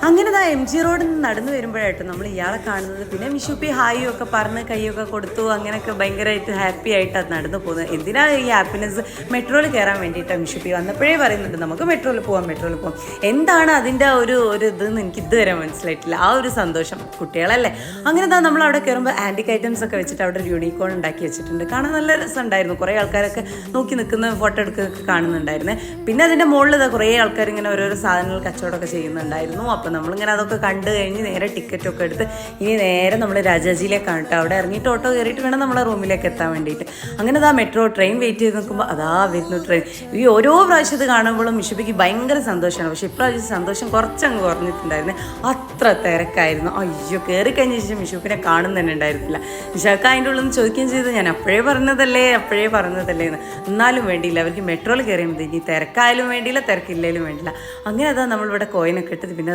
അങ്ങനെ M G റോഡിൽ നിന്ന് നടന്നു വരുമ്പോഴായിട്ട് നമ്മൾ ഇയാളെ കാണുന്നത്. പിന്നെ മിഷുപ്പി ഹായും ഒക്കെ പറഞ്ഞ് കൈയൊക്കെ കൊടുത്തു, അങ്ങനെയൊക്കെ ഭയങ്കരമായിട്ട് ഹാപ്പി ആയിട്ട് അത് നടന്നു പോകുന്നത്. എന്തിനാണ് ഈ ഹാപ്പിനെസ്? മെട്രോയിൽ കയറാൻ വേണ്ടിയിട്ടാണ് മിഷുപ്പി വന്നപ്പോഴേ പറയുന്നുണ്ട് നമുക്ക് മെട്രോയിൽ പോകാം. എന്താണ് അതിൻ്റെ ഒരു ഇതെന്ന് എനിക്ക് ഇതുവരെ മനസ്സിലായിട്ടില്ല. ആ ഒരു സന്തോഷം കുട്ടികളല്ലേ. അങ്ങനെ നമ്മൾ അവിടെ കയറുമ്പോൾ ആൻറ്റിക് ഐറ്റംസ് ഒക്കെ വെച്ചിട്ട് അവിടെ ഒരു യൂണിക്കോൺ ഉണ്ടാക്കി വെച്ചിട്ടുണ്ട്. കാണാൻ നല്ല രസമുണ്ടായിരുന്നു. കുറേ ആൾക്കാരൊക്കെ നോക്കി നിൽക്കുന്ന ഫോട്ടോ എടുക്കുകയൊക്കെ കാണുന്നുണ്ടായിരുന്നേ. പിന്നെ അതിൻ്റെ മുകളിൽ കുറേ ആൾക്കാർ ഇങ്ങനെ ഓരോരോ സാധനങ്ങൾ കച്ചവടമൊക്കെ ചെയ്യുന്നുണ്ടായിരുന്നു. അപ്പം നമ്മളിങ്ങനെ അതൊക്കെ കണ്ടു കഴിഞ്ഞ് നേരെ ടിക്കറ്റൊക്കെ എടുത്ത് ഇനി നേരെ നമ്മൾ രാജാജിയിലേക്കാണ് കേട്ടോ. അവിടെ ഇറങ്ങിയിട്ട് ഓട്ടോ കയറിയിട്ട് വേണം നമ്മളെ റൂമിലേക്ക് എത്താൻ വേണ്ടിയിട്ട്. അങ്ങനെ മെട്രോ ട്രെയിൻ വെയിറ്റ് ചെയ്ത് നിൽക്കുമ്പോൾ വരുന്നു ട്രെയിൻ. ഈ ഓരോ പ്രാവശ്യം ഇത് കാണുമ്പോഴും മിഷുപ്പിക്ക് ഭയങ്കര സന്തോഷമാണ്. പക്ഷേ ഇപ്രാവശ്യം സന്തോഷം കുറച്ചങ്ങ് കുറഞ്ഞിട്ടുണ്ടായിരുന്നു. അത്ര തിരക്കായിരുന്നു. അയ്യോ, കയറി കഴിഞ്ഞ ശേഷം മിഷുപ്പിനെ കാണുന്ന തന്നെ ഉണ്ടായിരുന്നില്ല. മിഷാക്ക അതിൻ്റെ ഉള്ളിൽ നിന്ന് ചോദിക്കുകയും ചെയ്തു, ഞാൻ അപ്പോഴേ പറഞ്ഞതല്ലേ എന്ന്. എന്നാലും വേണ്ടിയില്ല, അവർക്ക് മെട്രോയിൽ കയറിയാൽ മതി. ഇനി തിരക്കായാലും വേണ്ടിയില്ല, തിരക്കില്ലായാലും വേണ്ടിയില്ല. അങ്ങനെ നമ്മളിവിടെ കോയിനൊക്കെ ഇട്ട് പിന്നെ